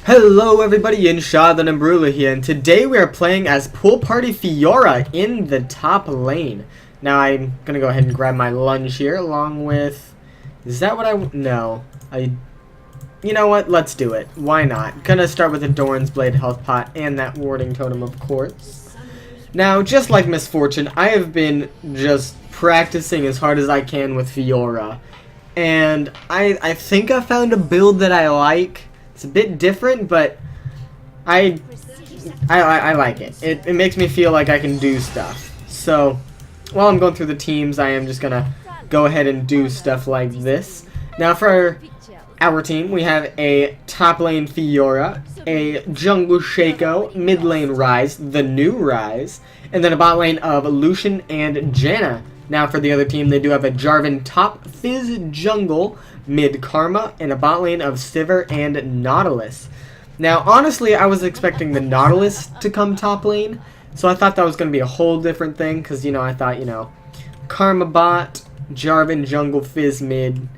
Hello everybody, Enshaedn and Embrula here, and today we are playing as Pool Party Fiora in the top lane. Now I'm gonna go ahead and grab my lunge here along with... Is that what no. You know what? Let's do it. Why not? Gonna start with the Doran's Blade Health Pot and that Warding Totem, of course. Now, just like Misfortune, I have been just practicing as hard as I can with Fiora. And I think I found a build that I like. It's a bit different, but I like it. It makes me feel like I can do stuff. So, while I'm going through the teams, I am just gonna go ahead and do stuff like this. Now, for our team, we have a top lane Fiora, a jungle Shaco, mid lane Ryze, the new Ryze, and then a bot lane of Lucian and Janna. Now, for the other team, they do have a Jarvan top Fizz jungle, mid Karma, and a bot lane of Sivir and Nautilus. Now, honestly, I was expecting the Nautilus to come top lane, so I thought that was going to be a whole different thing, because, you know, I thought, you know, Karma bot, Jarvan jungle, Fizz mid,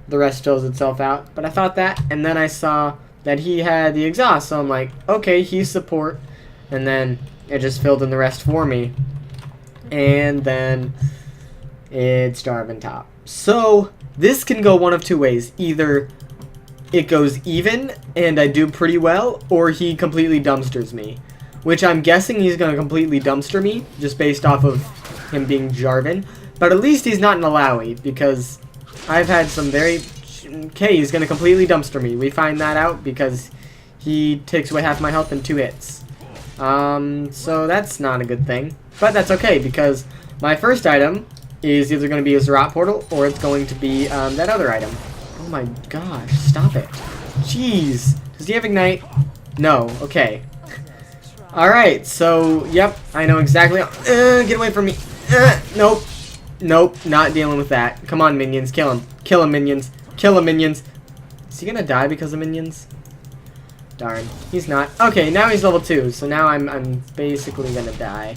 the rest fills itself out. But I thought that, and then I saw that he had the exhaust, so I'm like, okay, he's support, and then it just filled in the rest for me. And then it's Jarvan top. So this can go one of two ways. Either it goes even and I do pretty well, or he completely dumpsters me. Which I'm guessing he's going to completely dumpster me, just based off of him being Jarvan. But at least he's not an Alawi, because I've had some very... Okay, he's going to completely dumpster me. We find that out because he takes away half my health in 2 hits. So that's not a good thing. But that's okay, because my first item is either going to be a Zerat Portal, or it's going to be that other item. Oh my gosh, stop it. Jeez. Does he have Ignite? No, okay. Alright, so, yep, I know exactly. Get away from me. Nope. Nope, not dealing with that. Come on, minions, kill him. Kill him, minions. Kill him, minions. Is he going to die because of minions? Darn, he's not. Okay, now he's level 2, so now I'm basically going to die.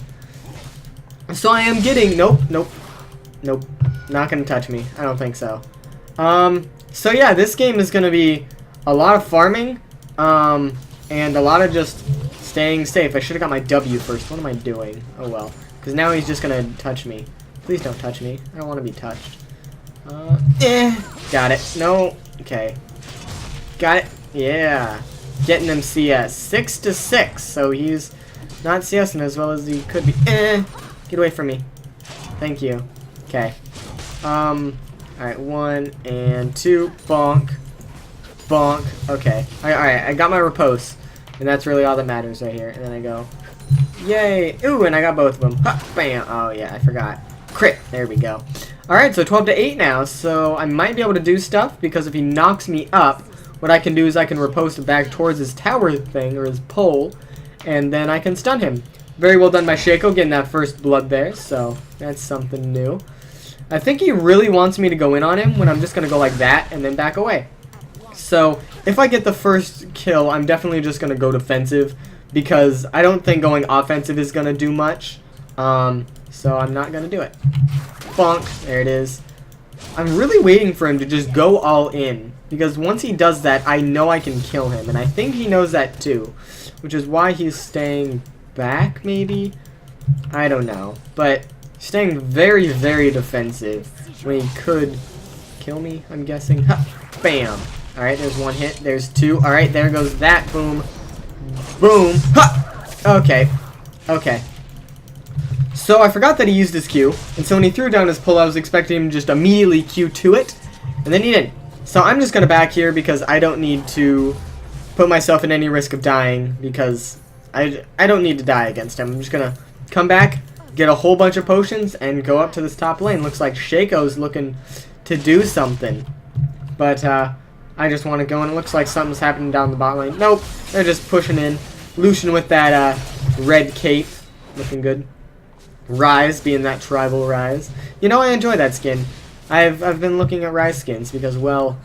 So I am getting... Nope. Not gonna touch me. I don't think so. So yeah, this game is gonna be a lot of farming, and a lot of just staying safe. I should have got my W first. What am I doing? Oh well. Because now he's just gonna touch me. Please don't touch me. I don't want to be touched. Got it. No. Okay. Got it. Yeah. Getting him CS. 6-6. So he's not CSing as well as he could be. Get away from me. Thank you. Okay. Alright, 1 and 2. Bonk. Bonk. Okay. Alright, I got my repose. And that's really all that matters right here. And then I go, yay. Ooh, and I got both of them. Ha, bam. Oh, yeah, I forgot. Crit. There we go. Alright, so 12-8 now. So I might be able to do stuff, because if he knocks me up, what I can do is I can riposte back towards his tower thing, or his pole, and then I can stun him. Very well done by Shaco, getting that first blood there, so that's something new. I think he really wants me to go in on him when I'm just going to go like that and then back away. So if I get the first kill, I'm definitely just going to go defensive, because I don't think going offensive is going to do much. So I'm not going to do it. Bonk. There it is. I'm really waiting for him to just go all in, because once he does that, I know I can kill him, and I think he knows that too, which is why he's staying back, maybe? I don't know. But staying very, very defensive when he could kill me, I'm guessing. Ha! Bam! Alright, there's 1 hit. There's 2. Alright, there goes that. Boom. Boom. Ha! Okay. Okay. So I forgot that he used his Q. And so when he threw down his pull, I was expecting him to just immediately Q to it. And then he didn't. So I'm just going to back here, because I don't need to put myself in any risk of dying, because I don't need to die against him. I'm just going to come back, get a whole bunch of potions, and go up to this top lane. Looks like Shaco's looking to do something. But I just want to go, and it looks like something's happening down the bot lane. Nope, they're just pushing in. Lucian with that red cape. Looking good. Ryze being that tribal Ryze. You know, I enjoy that skin. I've been looking at Ryze skins because, well,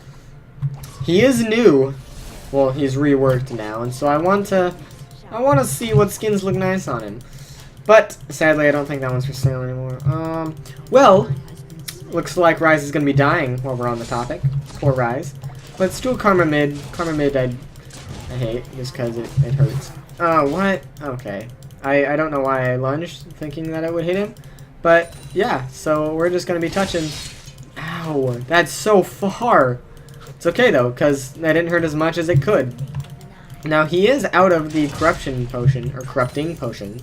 he is new. Well, he's reworked now, and so I want to see what skins look nice on him. But sadly, I don't think that one's for sale anymore. Well, looks like Ryze is gonna be dying while we're on the topic. Poor Ryze. Let's do a Karma mid. Karma mid, I hate, just because it hurts. Oh, what? Okay. I don't know why I lunged, thinking that it would hit him. But, yeah, so we're just going to be touching. Ow, that's so far. It's okay, though, because that didn't hurt as much as it could. Now, he is out of the corruption potion, or corrupting potion.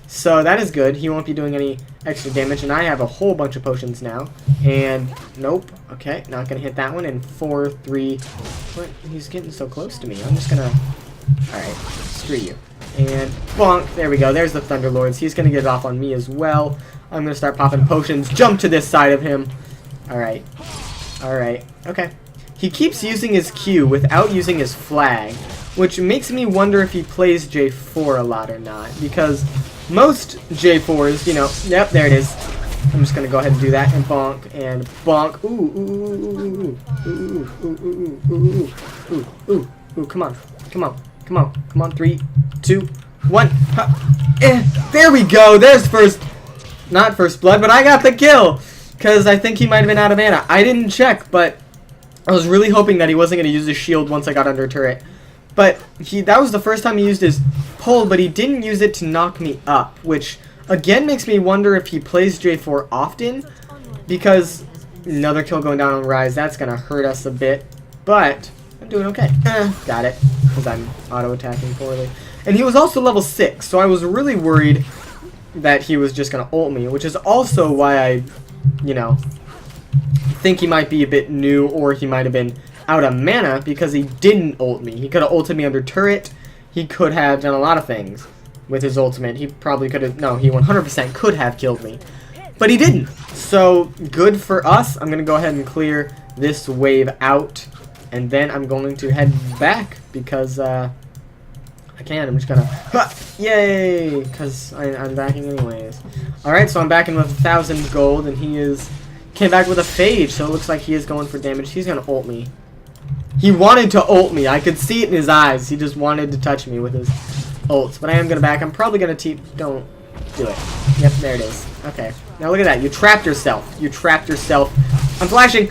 So that is good. He won't be doing any extra damage, and I have a whole bunch of potions now. And, nope. Okay, not going to hit that one in 4, 3... What? He's getting so close to me. I'm just going to... Alright, screw you. And, bonk. There we go. There's the Thunderlords. He's going to get it off on me as well. I'm going to start popping potions. Jump to this side of him. Alright. Alright. Okay. He keeps using his Q without using his flag, which makes me wonder if he plays J4 a lot or not, because most J4s, you know, yep, there it is. I'm just gonna go ahead and do that, and bonk, and bonk. Ooh, ooh, ooh, ooh, ooh, ooh, ooh, ooh, ooh, ooh, ooh, come on, come on, come on, come on, 3, 2, 1, there we go, there's not first blood, but I got the kill, because I think he might have been out of mana. I didn't check, but I was really hoping that he wasn't gonna use his shield once I got under turret. But that was the first time he used his pull, but he didn't use it to knock me up, which again makes me wonder if he plays J4 often, because another kill going down on Rise, that's going to hurt us a bit, but I'm doing okay. Got it, because I'm auto-attacking poorly. And he was also level 6, so I was really worried that he was just going to ult me, which is also why I, you know, think he might be a bit new, or he might have been out of mana, because he didn't ult me. He could have ulted me under turret. He could have done a lot of things with his ultimate. He probably could have, no, he 100% could have killed me. But he didn't. So, good for us. I'm going to go ahead and clear this wave out. And then I'm going to head back, because, I can. I'm just going to, yay! Because I'm backing anyways. Alright, so I'm backing with 1,000 gold, and he came back with a Phage, so it looks like he is going for damage. He's going to ult me. He wanted to ult me. I could see it in his eyes. He just wanted to touch me with his ults. But I am going to back. I'm probably going to don't do it. Yep, there it is. Okay. Now look at that. You trapped yourself. You trapped yourself. I'm flashing.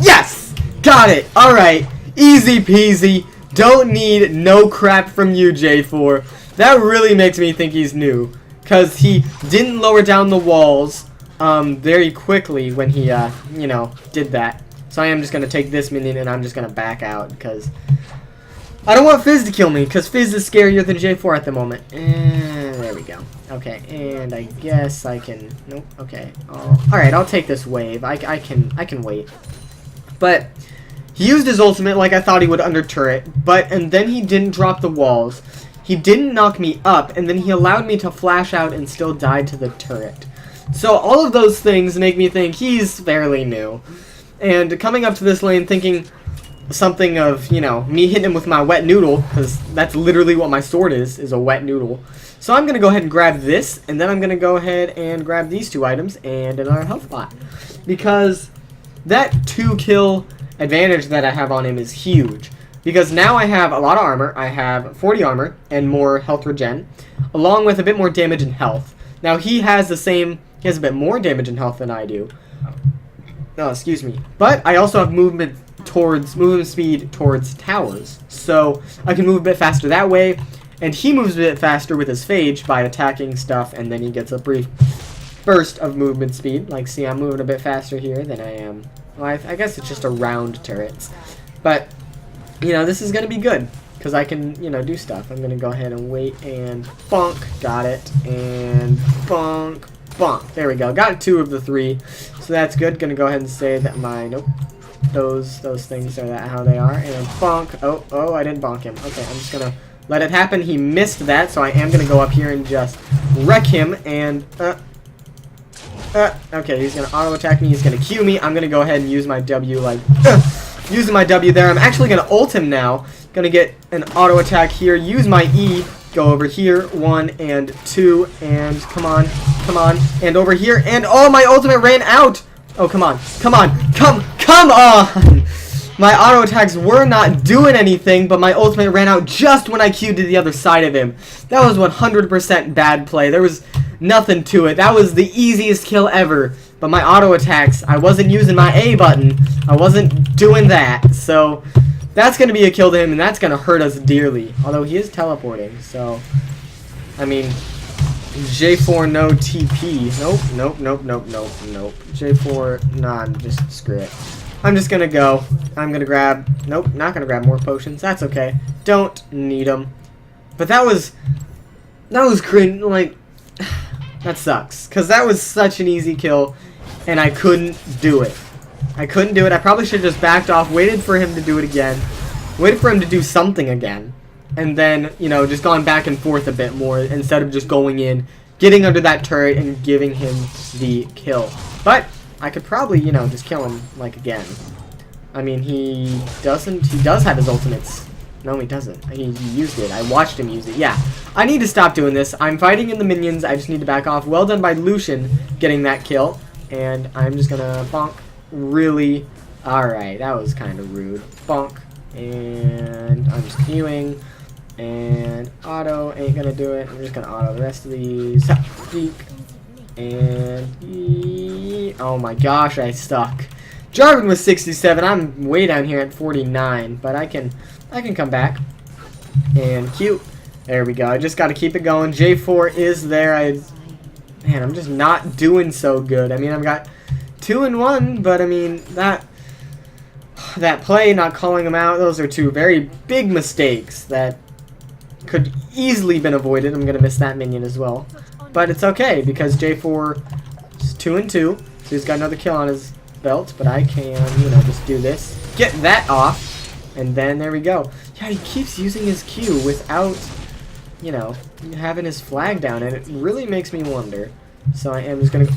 Yes! Got it. Alright. Easy peasy. Don't need no crap from you, J4. That really makes me think he's new. Because he didn't lower down the walls very quickly when he, you know, did that. So I am just going to take this minion, and I'm just going to back out, because I don't want Fizz to kill me, because Fizz is scarier than J4 at the moment. And there we go. Okay, and I guess I can, nope, okay. Alright, I'll take this wave. I can wait. But he used his ultimate like I thought he would under turret, and then he didn't drop the walls. He didn't knock me up, and then he allowed me to flash out and still die to the turret. So all of those things make me think he's fairly new. And coming up to this lane thinking something of, you know, me hitting him with my wet noodle, because that's literally what my sword is a wet noodle. So I'm going to go ahead and grab this, and then I'm going to go ahead and grab these 2 items and another health pot. Because that 2-kill advantage that I have on him is huge. Because now I have a lot of armor. I have 40 armor and more health regen, along with a bit more damage and health. Now he has a bit more damage and health than I do. Oh, excuse me. But I also have movement speed towards towers. So I can move a bit faster that way. And he moves a bit faster with his Phage by attacking stuff, and then he gets a brief burst of movement speed. Like, see, I'm moving a bit faster here than I am. Well, I guess it's just around turrets. But, you know, this is going to be good, because I can, you know, do stuff. I'm going to go ahead and wait, and bonk, got it, and bonk, bonk. There we go. Got 2 of the 3, so that's good. Going to go ahead and say that my, nope, those things are how they are, and bonk. Oh, I didn't bonk him. Okay, I'm just going to let it happen. He missed that, so I am going to go up here and just wreck him, and, okay, he's going to auto-attack me. He's going to Q me. I'm going to go ahead and use my W, like, using my W there. I'm actually going to ult him now. Going to get an auto-attack here. Use my E. Go over here. 1 and 2. And come on. Come on. And over here. And, oh, my ultimate ran out. Oh, come on. Come on. Come on. My auto-attacks were not doing anything, but my ultimate ran out just when I Q'd to the other side of him. That was 100% bad play. There was nothing to it. That was the easiest kill ever. But my auto attacks, I wasn't using my A button. I wasn't doing that. So That's going to be a kill to him, and that's going to hurt us dearly. Although he is teleporting, so... I mean... J4, no TP. Nope. J4, nah, just screw it. I'm just gonna go. I'm gonna grab... Nope, not gonna grab more potions. That's okay. Don't need them. But that was cringe, like... That sucks. Because that was such an easy kill, and I couldn't do it. I probably should have just backed off, waited for him to do it again. Waited for him to do something again. And then, you know, just gone back and forth a bit more instead of just going in, getting under that turret and giving him the kill. But I could probably, you know, just kill him, like, again. I mean, he does have his ultimates. No, he doesn't. He used it. I watched him use it. Yeah, I need to stop doing this. I'm fighting in the minions. I just need to back off. Well done by Lucian getting that kill. And I'm just gonna bonk. Really? Alright, that was kind of rude. Bonk. And I'm just queuing. And auto ain't gonna do it. I'm just gonna auto the rest of these. Deep. And oh my gosh, I stuck. Jarvan was 67. I'm way down here at 49, but I can come back. And cute. There we go. I just got to keep it going. J4 is there. Man, I'm just not doing so good. I mean, I've got 2 and 1, but I mean that play, not calling them out. Those are 2 very big mistakes that could easily been avoided. I'm gonna miss that minion as well, but it's okay because J4 is 2 and 2, so he's got another kill on his belt. But I can, you know, just do this, get that off, and then there we go. Yeah, he keeps using his Q without, you know, having his flag down, and it really makes me wonder. So I am just gonna,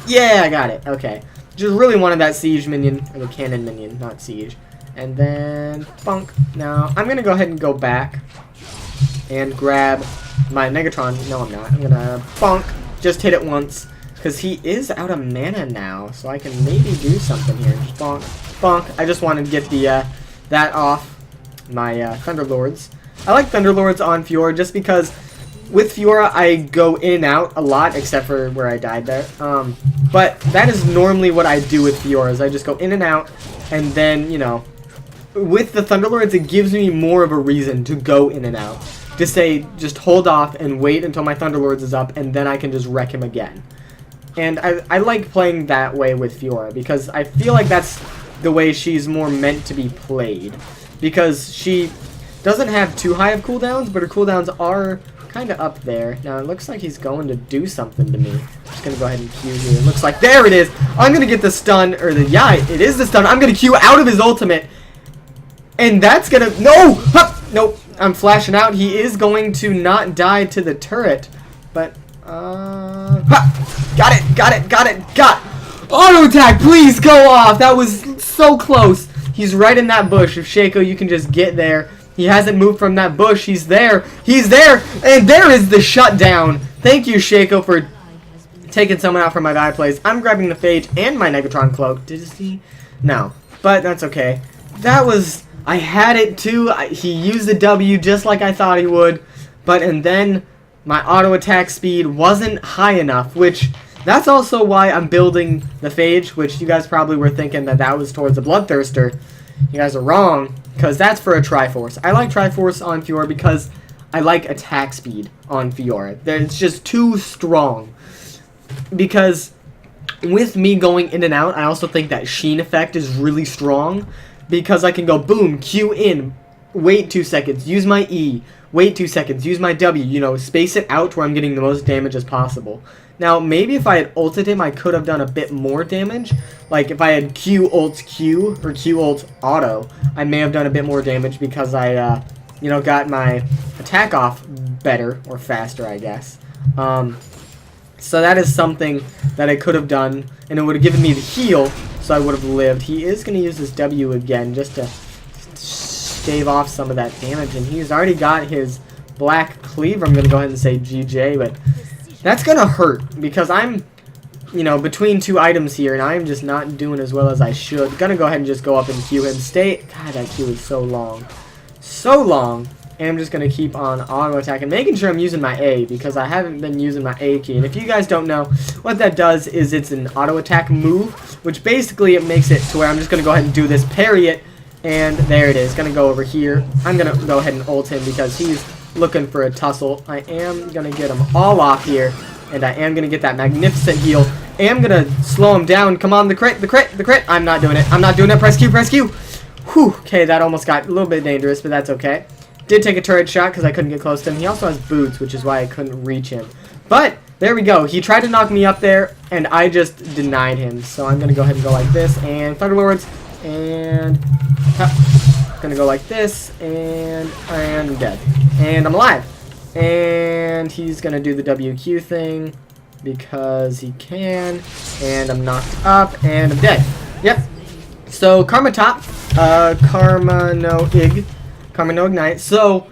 yeah, I got it. Okay, just really wanted that siege minion, or the cannon minion, not siege. And then bunk. Now I'm gonna go ahead and go back and grab my Negatron. No, I'm not. I'm gonna bonk. Just hit it once. Because he is out of mana now. So I can maybe do something here. Just bonk. Bonk. I just wanted to get the that off my Thunderlords. I like Thunderlords on Fiora just because with Fiora I go in and out a lot, except for where I died there. But that is normally what I do with Fiora, is I just go in and out, and then, you know, with the Thunderlords it gives me more of a reason to go in and out. To say, just hold off and wait until my Thunderlords is up, and then I can just wreck him again. And I like playing that way with Fiora, because I feel like that's the way she's more meant to be played. Because she doesn't have too high of cooldowns, but her cooldowns are kind of up there. Now, it looks like he's going to do something to me. I'm just going to go ahead and Q here. It looks like, there it is! I'm going to get the stun, or the, yeah, it is the stun. I'm going to Q out of his ultimate. And that's going to, no! Hup! Nope. I'm flashing out. He is going to not die to the turret, but got auto attack. Please go off. That was so close. He's right in that bush. If Shaco, you can just get there. He hasn't moved from that bush. He's there. He's there, and there is the shutdown. Thank you, Shaco, for taking someone out from my bad plays. I'm grabbing the Phage and my Negatron cloak. Did he? No, but that's okay. That was. I had it too. He used the W just like I thought he would, and then my auto attack speed wasn't high enough, which that's also why I'm building the Phage, which you guys probably were thinking that was towards the Bloodthirster. You guys are wrong, because that's for a Triforce. I like Triforce on Fiora because I like attack speed on Fiora. It's just too strong. Because with me going in and out, I also think that Sheen effect is really strong. Because I can go, boom, Q in, wait 2 seconds, use my E, wait 2 seconds, use my W, you know, space it out to where I'm getting the most damage as possible. Now, maybe if I had ulted him, I could have done a bit more damage. Like, if I had Q ult Q, or Q ult auto, I may have done a bit more damage because I, you know, got my attack off better, or faster, I guess. So that is something that I could have done, and it would have given me the heal, so I would have lived. He is going to use his W again just to stave off some of that damage, and he's already got his Black Cleaver. I'm going to go ahead and say GJ, but that's going to hurt because I'm, you know, between 2 items here, and I'm just not doing as well as I should. Going to go ahead and just go up and Q him. God, that Q is so long. So long. And I'm just going to keep on auto attacking, making sure I'm using my A, because I haven't been using my A key. And if you guys don't know, what that does is it's an auto attack move, which basically it makes it to where I'm just going to go ahead and do this, parry it, And there it is. Gonna go over here. I'm gonna go ahead and ult him because he's looking for a tussle. I am gonna get him all off here. And I am gonna get that magnificent heal. I am gonna slow him down. Come on, the crit, the crit, the crit. I'm not doing it. I'm not doing it. Press Q, press Q. Whew. Okay, that almost got a little bit dangerous, but that's okay. Did take a turret shot because I couldn't get close to him. He also has boots, which is why I couldn't reach him. But there we go. He tried to knock me up there, and I just denied him. So I'm gonna go ahead and go like this, and Thunderlords, and gonna go like this, and I'm dead, and I'm alive. And he's gonna do the WQ thing because he can, and I'm knocked up, and I'm dead. Yep. So Karma top, Karma no ignite. So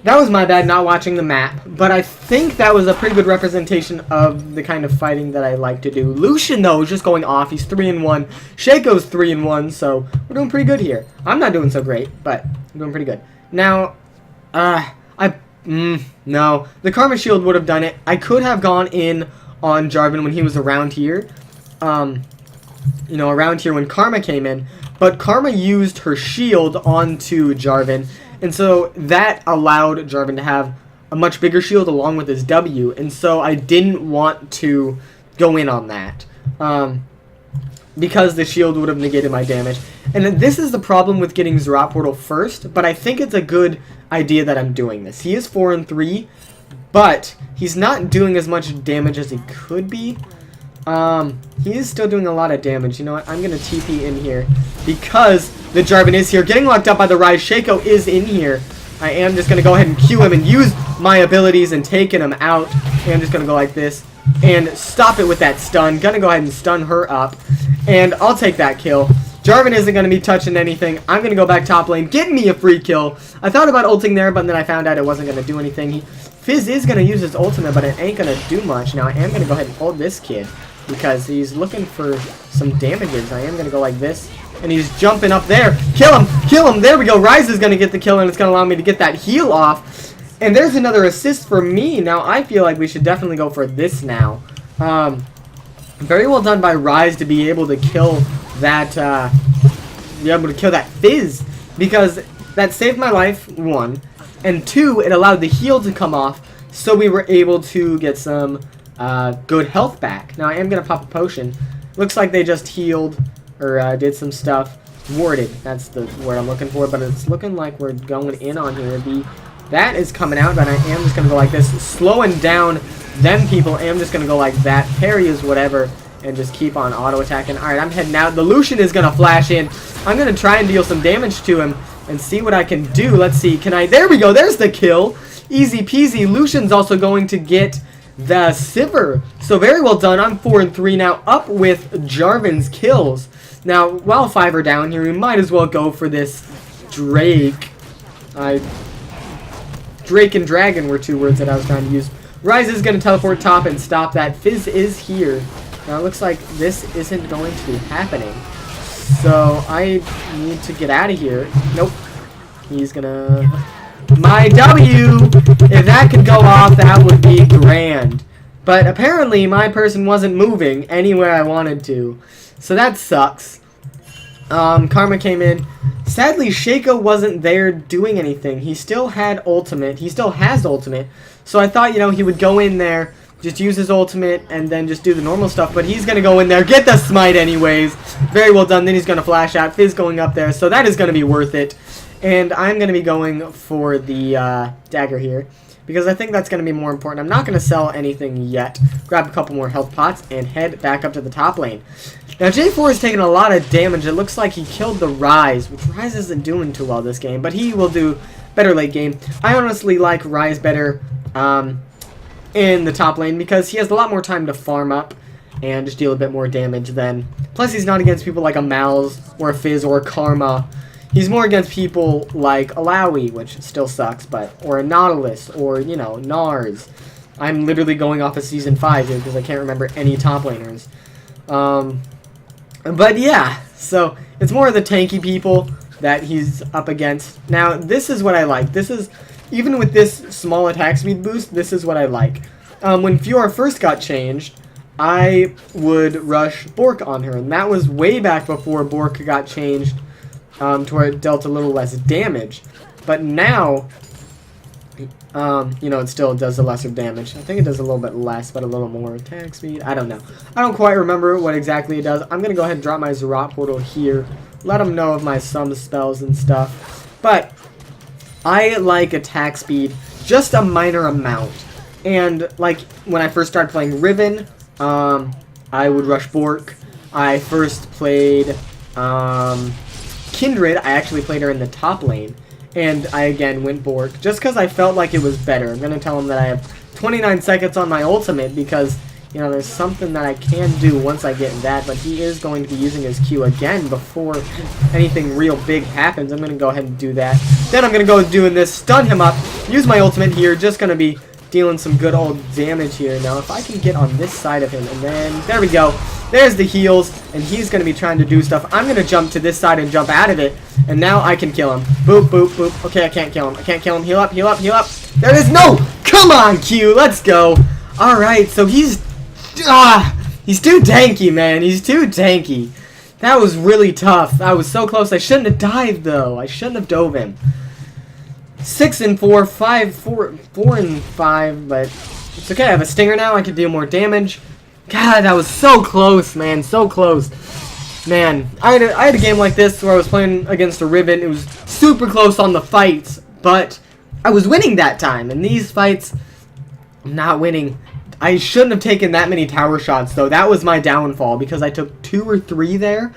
that was my bad not watching the map, but I think that was a pretty good representation of the kind of fighting that I like to do. Lucian though is just going off. He's 3-1. Shaco's 3-1, so we're doing pretty good here. I'm not doing so great, but I'm doing pretty good. Now, no, the Karma Shield would have done it. I could have gone in on Jarvan when he was around here. You know, around here when Karma came in, but Karma used her shield onto Jarvan, and so that allowed Jarvan to have a much bigger shield along with his W, and so I didn't want to go in on that because the shield would have negated my damage. And then this is the problem with getting Zerat Portal first, but I think it's a good idea that I'm doing this. He is 4-3, but he's not doing as much damage as he could be. He is still doing a lot of damage. You know what? I'm going to TP in here because the Jarvan is here. Getting locked up by the Rise. Shaco is in here. I am just going to go ahead and Q him and use my abilities and taking him out. And I'm just going to go like this and stop it with that stun. Going to go ahead and stun her up. And I'll take that kill. Jarvan isn't going to be touching anything. I'm going to go back top lane, getting me a free kill. I thought about ulting there, but then I found out it wasn't going to do anything. Fizz is going to use his ultimate, but it ain't going to do much. Now I am going to go ahead and hold this kid because he's looking for some damages. I am going to go like this, and he's jumping up there. Kill him! Kill him! There we go. Rise is going to get the kill, and it's going to allow me to get that heal off. And there's another assist for me. Now I feel like we should definitely go for this now. Very well done by Rise to be able to kill that, Fizz, because that saved my life, 1, and 2, it allowed the heal to come off, so we were able to get some good health back. Now I am going to pop a potion. Looks like they just healed, or did some stuff. Warded, that's the word I'm looking for, but it's looking like we're going in on here. That is coming out, but I am just going to go like this, slowing down them people. I am just going to go like that, parry is whatever, and just keep on auto-attacking. Alright, I'm heading out. The Lucian is going to flash in. I'm going to try and deal some damage to him and see what I can do. Let's see, can I... There we go, there's the kill. Easy peasy. Lucian's also going to get the Sivir. So very well done. I'm 4-3 now, up with Jarvan's kills. Now, while 5 are down here, we might as well go for this Drake. Drake and Dragon were 2 words that I was trying to use. Rise is going to teleport top and stop that. Fizz is here. Now it looks like this isn't going to be happening. So I need to get out of here. Nope. He's gonna... My W! If that could go off, that would be grand. But apparently my person wasn't moving anywhere I wanted to. So that sucks. Karma came in. Sadly, Shaco wasn't there doing anything. He still had ultimate. He still has ultimate. So I thought, you know, he would go in there, just use his ultimate, and then just do the normal stuff. But he's going to go in there, get the smite anyways. Very well done. Then he's going to flash out. Fizz going up there. So that is going to be worth it. And I'm going to be going for the dagger here, because I think that's going to be more important. I'm not going to sell anything yet. Grab a couple more health pots and head back up to the top lane. Now, J4 is taking a lot of damage. It looks like he killed the Rise, which Rise isn't doing too well this game, but he will do better late game. I honestly like Rise better in the top lane because he has a lot more time to farm up and just deal a bit more damage then. Plus, he's not against people like a Malz or a Fizz or a Karma. He's more against people like Alawi, which still sucks, but or a Nautilus or, you know, Nars. I'm literally going off of Season 5 here because I can't remember any top laners. But yeah, so it's more of the tanky people that he's up against. Now, this is what I like. This is, even with this small attack speed boost, this is what I like. When Fiora first got changed, I would rush Bork on her, and that was way back before Bork got changed to where it dealt a little less damage. But now, you know, it still does a lesser damage. I think it does a little bit less, but a little more attack speed. I don't know. I don't quite remember what exactly it does. I'm going to go ahead and drop my Zerat portal here. Let them know of my some spells and stuff. But I like attack speed just a minor amount. And, like, when I first started playing Riven, I would rush Bork. I first played Kindred. I actually played her in the top lane. And I again went Bork just because I felt like it was better. I'm going to tell him that I have 29 seconds on my ultimate because, you know, there's something that I can do once I get that. But he is going to be using his Q again before anything real big happens. I'm going to go ahead and do that. Then I'm going to go doing this, stun him up, use my ultimate here. Just going to be dealing some good old damage here. Now, if I can get on this side of him, and then, there we go. There's the heals, and he's going to be trying to do stuff. I'm going to jump to this side and jump out of it, and now I can kill him. Boop, boop, boop. Okay, I can't kill him. I can't kill him. Heal up, heal up, heal up. There it is. No! Come on, Q. Let's go. Alright, so he's too tanky, man. He's too tanky. That was really tough. I was so close. I shouldn't have dived, though. I shouldn't have dove him. 6 and 4, 4 and 5, but it's okay. I have a stinger now. I can deal more damage. God, that was so close, man. So close. Man, I had a game like this where I was playing against a Riven. It was super close on the fights, but I was winning that time. And these fights, I'm not winning. I shouldn't have taken that many tower shots, though. That was my downfall because I took 2 or 3 there,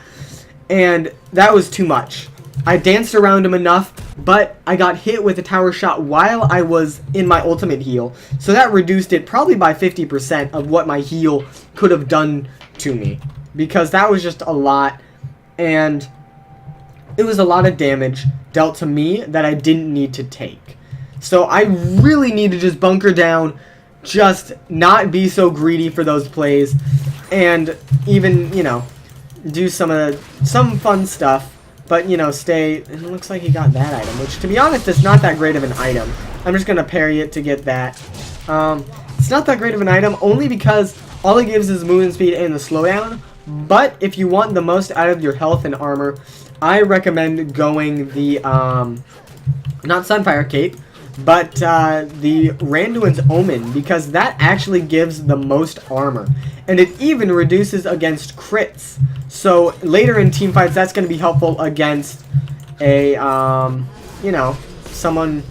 and that was too much. I danced around him enough, but I got hit with a tower shot while I was in my ultimate heal. So that reduced it probably by 50% of what my heal could have done to me. Because that was just a lot, and it was a lot of damage dealt to me that I didn't need to take. So I really need to just bunker down, just not be so greedy for those plays, and even, you know, do some fun stuff. But, you know, stay... It looks like he got that item, which, to be honest, is not that great of an item. I'm just going to parry it to get that. It's not that great of an item, only because all it gives is movement speed and the slowdown. But if you want the most out of your health and armor, I recommend going the, not Sunfire Cape, but the Randuin's Omen, because that actually gives the most armor. And it even reduces against crits. So later in team fights, that's going to be helpful against a, you know, someone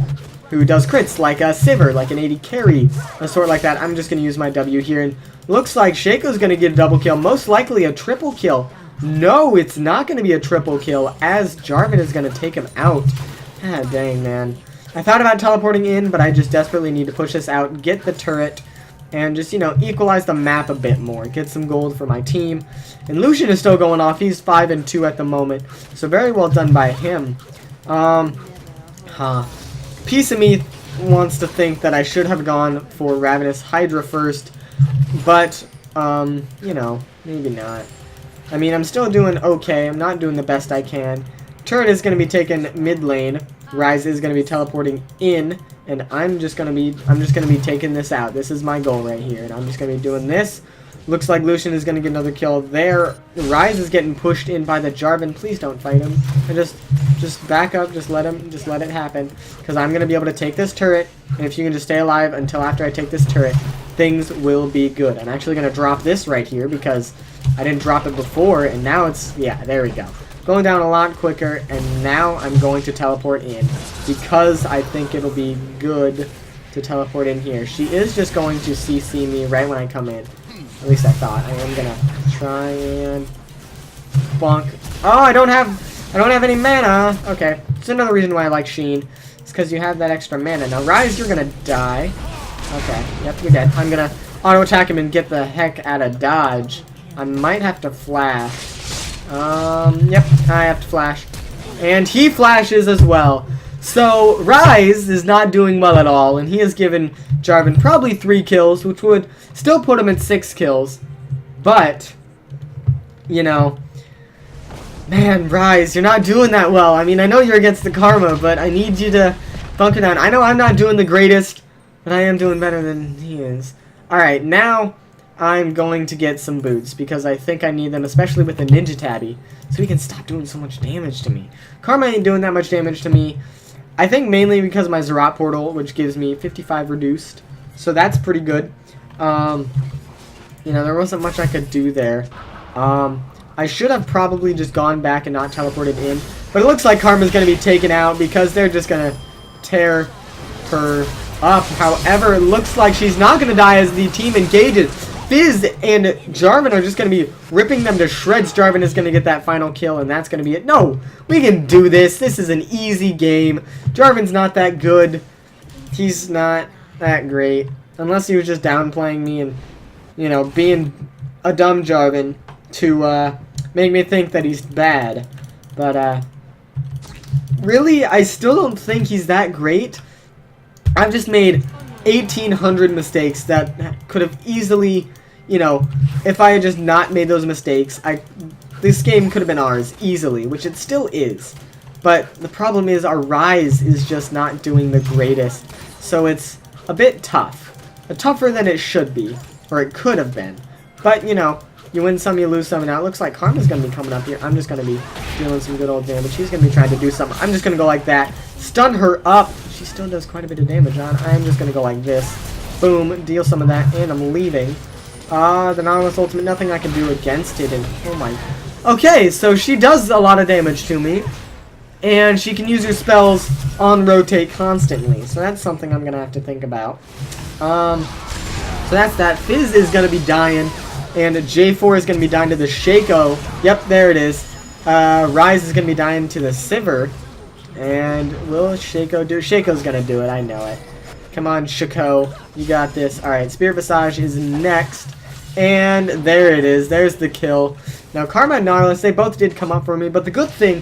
who does crits, like a Sivir, like an 80 carry, a sort like that. I'm just going to use my W here, and looks like Shaco's going to get a double kill, most likely a triple kill. No, it's not going to be a triple kill, as Jarvan is going to take him out. Ah, dang, man. I thought about teleporting in, but I just desperately need to push this out, get the turret, and just, you know, equalize the map a bit more. Get some gold for my team. And Lucian is still going off. He's 5 and 2 at the moment. So very well done by him. Piece of me wants to think that I should have gone for Ravenous Hydra first. But, you know, maybe not. I mean, I'm still doing okay. I'm not doing the best I can. Turret is going to be taken mid lane. Ryze is going to be teleporting in, and I'm just going to be taking this out. This is my goal right here, and I'm just going to be doing this. Looks like Lucian is going to get another kill there. Ryze is getting pushed in by the Jarvan. Please don't fight him. And just back up. Just let it happen, because I'm going to be able to take this turret, and if you can just stay alive until after I take this turret, things will be good. I'm actually going to drop this right here because I didn't drop it before, and now it's, yeah, there we go. Going down a lot quicker, and now I'm going to teleport in because I think it'll be good to teleport in here. She is just going to CC me right when I come in. At least I thought. I am gonna try and bonk. Oh, I don't have any mana. Okay, it's another reason why I like Sheen. It's because you have that extra mana. Now, Ryze, you're gonna die. Okay, yep, you're dead. I'm gonna auto attack him and get the heck out of dodge. I might have to flash. Yep, I have to flash. And he flashes as well. So, Ryze is not doing well at all, and he has given Jarvan probably 3 kills, which would still put him at 6 kills. But, you know, man, Ryze, you're not doing that well. I mean, I know you're against the Karma, but I need you to bunker down. I know I'm not doing the greatest, but I am doing better than he is. Alright, now, I'm going to get some boots because I think I need them, especially with the Ninja Tabby, so he can stop doing so much damage to me. Karma ain't doing that much damage to me. I think mainly because of my Zerat portal, which gives me 55 reduced, so that's pretty good. You know, there wasn't much I could do there. I should have probably just gone back and not teleported in, but it looks like Karma's going to be taken out because they're just going to tear her up. However, it looks like she's not going to die as the team engages. Fizz and Jarvan are just going to be ripping them to shreds. Jarvan is going to get that final kill, and that's going to be it. No, we can do this. This is an easy game. Jarvan's not that good. He's not that great. Unless he was just downplaying me and, you know, being a dumb Jarvan to make me think that he's bad. But, really, I still don't think he's that great. I've just made 1,800 mistakes that could have easily, you know, if I had just not made those mistakes, this game could have been ours easily, which it still is. But the problem is our Rise is just not doing the greatest, so it's a bit tough. Tougher than it should be, or it could have been. But, you know, you win some, you lose some, and now it looks like Karma's going to be coming up here. I'm just going to be dealing some good old damage. He's going to be trying to do something. I'm just going to go like that. Stun her up. She still does quite a bit of damage on. I'm just going to go like this. Boom. Deal some of that, and I'm leaving. The Nautilus ultimate, nothing I can do against it, and oh my... Okay, so she does a lot of damage to me, and she can use her spells on rotate constantly, so that's something I'm going to have to think about. So that's that. Fizz is going to be dying, and J4 is going to be dying to the Shaco. Yep, there it is. Rise is going to be dying to the Sivir. And will Shaco do it? Shaco's going to do it, I know it. Come on, Shaco. You got this. Alright, Spirit Visage is next. And there it is. There's the kill. Now, Karma and Nautilus, they both did come up for me, but the good thing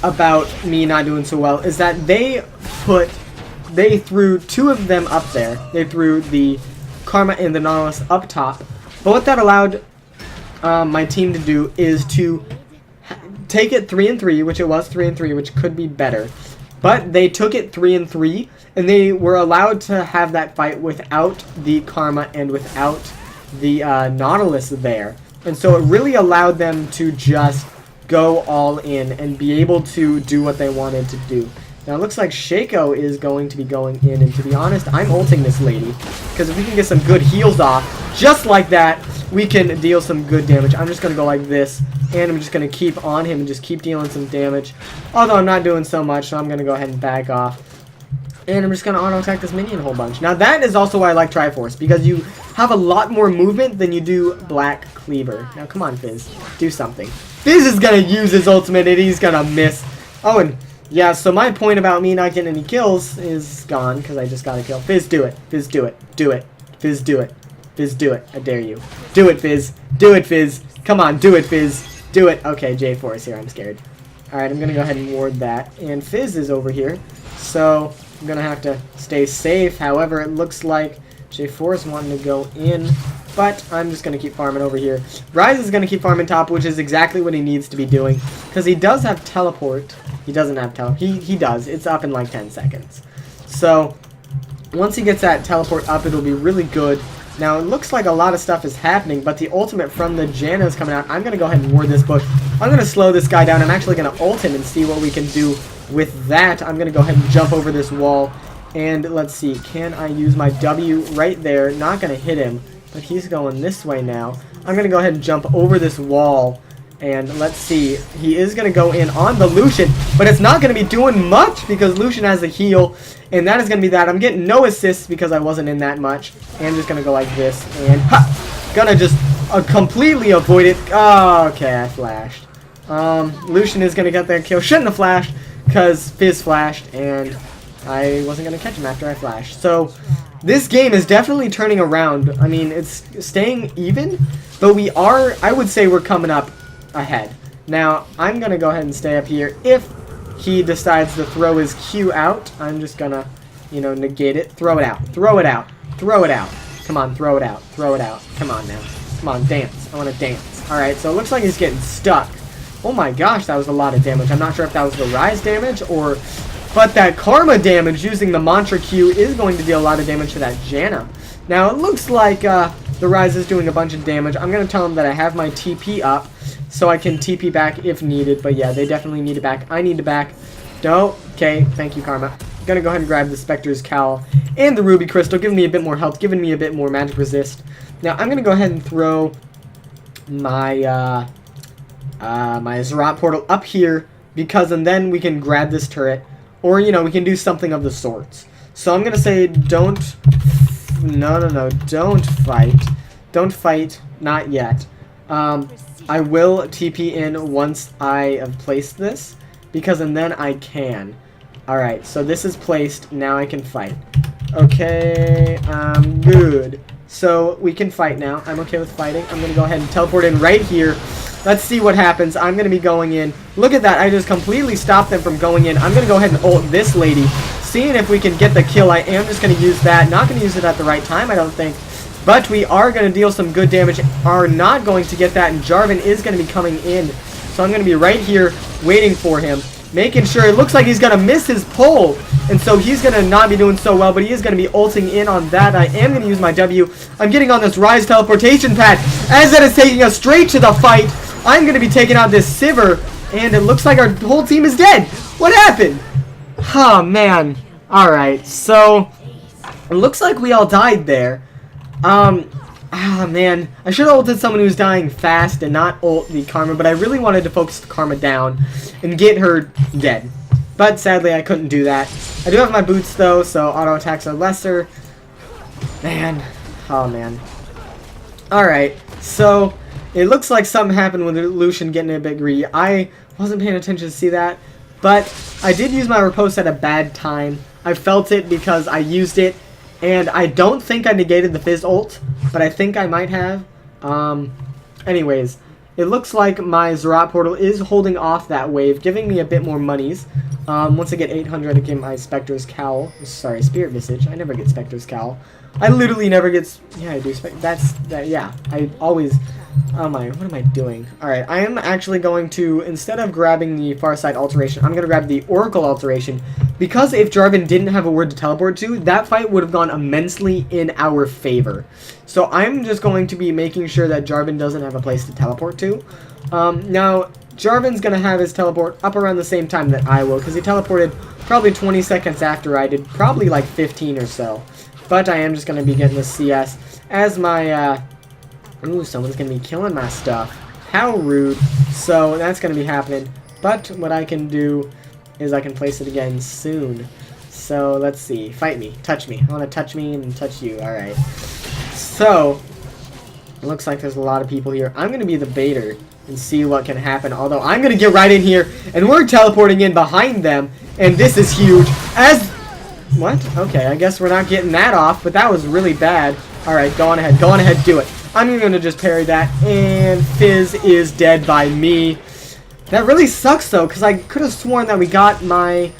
about me not doing so well is that they threw two of them up there. They threw the Karma and the Nautilus up top. But what that allowed my team to do is to take it 3-3, which it was 3-3, which could be better. But they took it 3-3, and they were allowed to have that fight without the Karma and without the Nautilus there. And so it really allowed them to just go all in and be able to do what they wanted to do. Now it looks like Shaco is going to be going in, and to be honest, I'm ulting this lady, because if we can get some good heals off, just like that, we can deal some good damage. I'm just going to go like this, and I'm just going to keep on him and just keep dealing some damage, although I'm not doing so much, so I'm going to go ahead and back off. And I'm just going to auto-attack this minion a whole bunch. Now that is also why I like Triforce, because you have a lot more movement than you do Black Cleaver. Now come on, Fizz, do something. Fizz is going to use his ultimate, and he's going to miss. Oh, and yeah, so my point about me not getting any kills is gone, because I just got a kill. Fizz, do it. Fizz, do it. Do it. Fizz, do it. Fizz, do it. I dare you. Do it, Fizz. Do it, Fizz. Come on, do it, Fizz. Do it. Okay, J4 is here. I'm scared. Alright, I'm going to go ahead and ward that. And Fizz is over here, so I'm going to have to stay safe. However, it looks like J4 is wanting to go in, but I'm just going to keep farming over here. Rise is going to keep farming top, which is exactly what he needs to be doing, because he does have teleport. He doesn't have teleport. He does. It's up in like 10 seconds. So once he gets that teleport up, it'll be really good. Now, it looks like a lot of stuff is happening, but the ultimate from the Janna is coming out. I'm going to go ahead and ward this bush. I'm going to slow this guy down. I'm actually going to ult him and see what we can do with that. I'm going to go ahead and jump over this wall. And let's see. Can I use my W right there? Not going to hit him, but he's going this way now. I'm going to go ahead and jump over this wall. And let's see. He is going to go in on the Lucian, but it's not going to be doing much because Lucian has a heal. And that is going to be that. I'm getting no assists because I wasn't in that much. And I'm just going to go like this. And ha! Gonna just completely avoid it. Oh, okay, I flashed. Lucian is going to get that kill. Shouldn't have flashed because Fizz flashed. And I wasn't going to catch him after I flashed. So this game is definitely turning around. I mean, it's staying even. But we are, I would say we're coming up ahead. Now, I'm going to go ahead and stay up here. If he decides to throw his Q out, I'm just gonna, you know, negate it. Throw it out. Throw it out. Throw it out. Come on, throw it out. Throw it out. Come on now. Come on, dance. I want to dance. Alright, so it looks like he's getting stuck. Oh my gosh, that was a lot of damage. I'm not sure if that was the Rise damage or... But that Karma damage using the Mantra Q is going to deal a lot of damage to that Janna. Now, it looks like the The Rise is doing a bunch of damage. I'm going to tell them that I have my TP up, so I can TP back if needed. But yeah, they definitely need it back. I need it back. Don't. Okay, thank you, Karma. I'm going to go ahead and grab the Spectre's Cowl and the Ruby Crystal, giving me a bit more health, giving me a bit more magic resist. Now, I'm going to go ahead and throw my, my Zerat portal up here, because and then we can grab this turret, or, you know, we can do something of the sorts. So I'm going to say don't fight. Don't fight, not yet. I will TP in once I have placed this, because and then I can. Alright, so this is placed, now I can fight. Okay, good. So we can fight now. I'm okay with fighting. I'm going to go ahead and teleport in right here. Let's see what happens. I'm going to be going in. Look at that. I just completely stopped them from going in. I'm going to go ahead and ult this lady. Seeing if we can get the kill. I am just going to use that. Not going to use it at the right time, I don't think. But we are going to deal some good damage. Are not going to get that. And Jarvan is going to be coming in. So I'm going to be right here waiting for him. Making sure. It looks like he's going to miss his pull. And so he's going to not be doing so well. But he is going to be ulting in on that. I am going to use my W. I'm getting on this Rise teleportation pad. As that is taking us straight to the fight. I'm going to be taking out this Sivir. And it looks like our whole team is dead. What happened? Oh, man. Alright. So, it looks like we all died there. Man. I should have ulted someone who's dying fast and not ult the Karma. But I really wanted to focus the Karma down and get her dead. But sadly, I couldn't do that. I do have my boots, though, so auto attacks are lesser. Man. Oh, man. Alright. So, it looks like something happened with Lucian getting a bit greedy. I wasn't paying attention to see that. But I did use my riposte at a bad time. I felt it because I used it. And I don't think I negated the Fizz ult, but I think I might have. Anyways, it looks like my Zerat portal is holding off that wave, giving me a bit more monies. Once I get 800, I get my Spectre's Cowl. Sorry, Spirit Visage. I never get Spectre's Cowl. I literally never get... Yeah, I do. Yeah, I always... Oh my, what am I doing? Alright, I am actually going to, instead of grabbing the Farsight Alteration, I'm going to grab the Oracle Alteration. Because if Jarvan didn't have a word to teleport to, that fight would have gone immensely in our favor. So I'm just going to be making sure that Jarvan doesn't have a place to teleport to. Now, Jarvan's going to have his teleport up around the same time that I will, because he teleported probably 20 seconds after I did, probably like 15 or so. But I am just going to be getting the CS as my... Ooh, someone's going to be killing my stuff. How rude. So, that's going to be happening. But, what I can do is I can place it again soon. So, let's see. Fight me. Touch me. I want to touch me and touch you. Alright. So, it looks like there's a lot of people here. I'm going to be the baiter and see what can happen. Although, I'm going to get right in here. And we're teleporting in behind them. And this is huge. As... What? Okay, I guess we're not getting that off. But that was really bad. Alright, go on ahead. Go on ahead. Do it. I'm going to just parry that, and Fizz is dead by me. That really sucks, though, because I could have sworn that we got my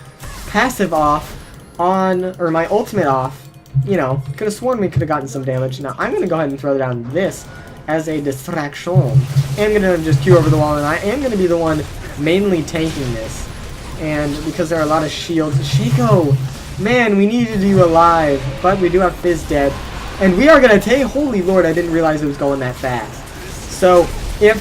passive off on, or my ultimate off. You know, could have sworn we could have gotten some damage. Now, I'm going to go ahead and throw down this as a distraction. I'm going to just queue over the wall, and I am going to be the one mainly tanking this. And because there are a lot of shields. Chico, man, we needed you alive, but we do have Fizz dead. And we are going to take... Holy Lord, I didn't realize it was going that fast. So, if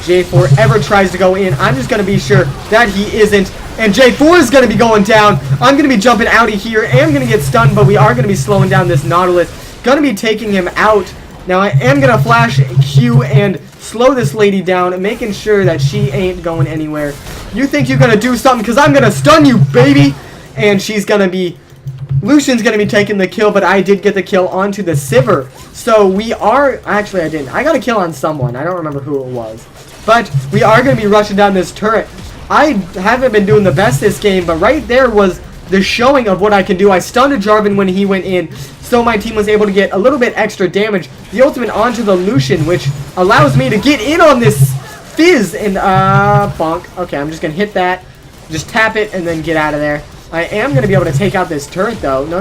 J4 ever tries to go in, I'm just going to be sure that he isn't. And J4 is going to be going down. I'm going to be jumping out of here. I am going to get stunned, but we are going to be slowing down this Nautilus. Going to be taking him out. Now, I am going to flash Q and slow this lady down, making sure that she ain't going anywhere. You think you're going to do something, because I'm going to stun you, baby! And she's going to be... Lucian's going to be taking the kill, but I did get the kill onto the Sivir. So we are... Actually, I didn't. I got a kill on someone. I don't remember who it was. But we are going to be rushing down this turret. I haven't been doing the best this game, but right there was the showing of what I can do. I stunned a Jarvan when he went in, so my team was able to get a little bit extra damage. The ultimate onto the Lucian, which allows me to get in on this Fizz and, bonk. Okay, I'm just going to hit that. Just tap it and then get out of there. I am going to be able to take out this turret, though. No.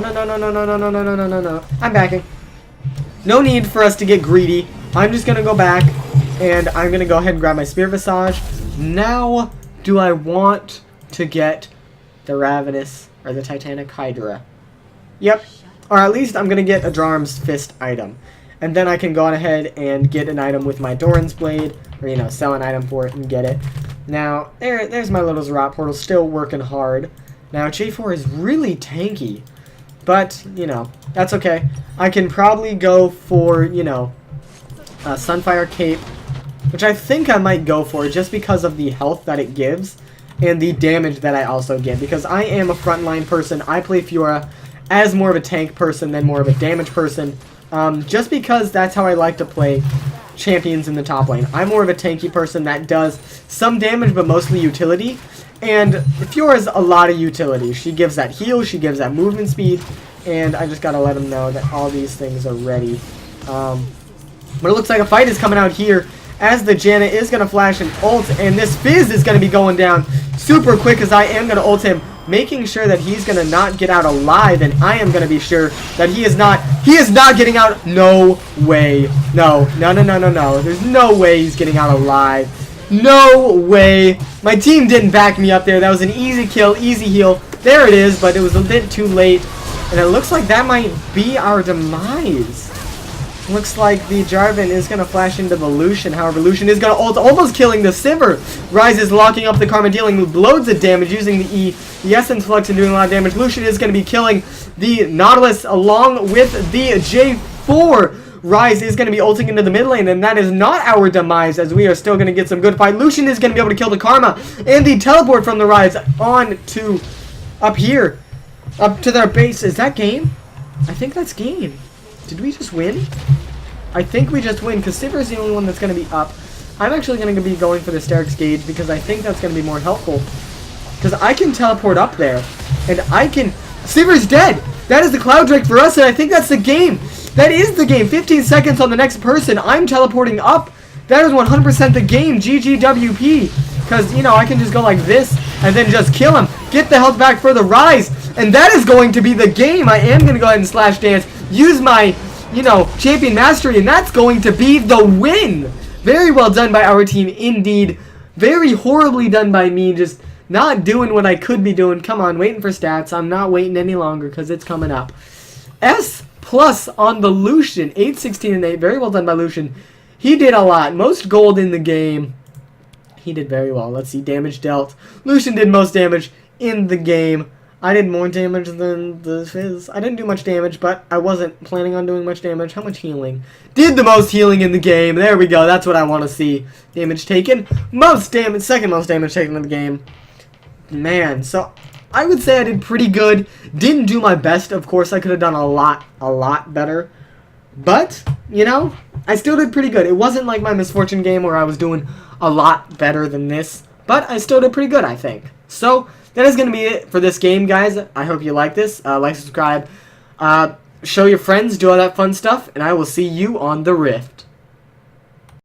I'm backing. No need for us to get greedy. I'm just going to go back, and I'm going to go ahead and grab my Spirit Visage. Now, do I want to get the Ravenous or the Titanic Hydra? Yep. Or at least I'm going to get a Jarm's Fist item. and then I can go on ahead and get an item with my Doran's Blade, or, you know, sell an item for it and get it. Now, there's my little Zerat portal, still working hard. Now, J4 is really tanky, but, you know, that's okay. I can probably go for, you know, Sunfire Cape, which I think I might go for just because of the health that it gives and the damage that I also get, because I am a frontline person. I play Fiora as more of a tank person than more of a damage person, just because that's how I like to play champions in the top lane. I'm more of a tanky person that does some damage but mostly utility, and Fiora's a lot of utility. She gives that heal, she gives that movement speed, and I just gotta let them know that all these things are ready. But it looks like a fight is coming out here as the Janna is going to flash an ult, and this Fizz is going to be going down super quick as I am going to ult him, making sure that he's going to not get out alive, and I am going to be sure that he is not getting out. No way. No. There's no way he's getting out alive. No way. My team didn't back me up there. That was an easy kill, easy heal. There it is, but it was a bit too late, and it looks like that might be our demise. Looks like the Jarvan is going to flash into the Lucian. However, Lucian is going to ult, almost killing the Sivir. Ryze is locking up the Karma, dealing loads of damage using the E. The Essence Flux and doing a lot of damage. Lucian is going to be killing the Nautilus along with the J4. Ryze is going to be ulting into the mid lane, and that is not our demise, as we are still going to get some good fight. Lucian is going to be able to kill the Karma, and the teleport from the Ryze on to up here, up to their base. Is that game? I think that's game. Did we just win? I think we just win, because Sivir is the only one that's going to be up. I'm actually going to be going for the Sterix Gauge, because I think that's going to be more helpful. Because I can teleport up there, and I can... Sivir's dead! That is the Cloud Drake for us, and I think that's the game! That is the game! 15 seconds on the next person. I'm teleporting up. That is 100% the game. GGWP. Because, you know, I can just go like this, and then just kill him. Get the health back for the Ryze. And that is going to be the game. I am going to go ahead and slash dance. Use my, you know, champion mastery, and that's going to be the win. Very well done by our team, indeed. Very horribly done by me, just not doing what I could be doing. Come on, waiting for stats. I'm not waiting any longer because it's coming up. S+ on the Lucian, 8, 16, and 8. Very well done by Lucian. He did a lot. Most gold in the game. He did very well. Let's see, damage dealt. Lucian did most damage in the game. I did more damage than the Fizz. I didn't do much damage, but I wasn't planning on doing much damage. How much healing? Did the most healing in the game. There we go. That's what I want to see. Damage taken. Most damage. Second most damage taken in the game. Man, so I would say I did pretty good. Didn't do my best. Of course, I could have done a lot better. But, you know, I still did pretty good. It wasn't like my Misfortune game where I was doing a lot better than this. But I still did pretty good, I think. So that is going to be it for this game, guys. I hope you like this. Like, subscribe, show your friends, do all that fun stuff, and I will see you on the Rift.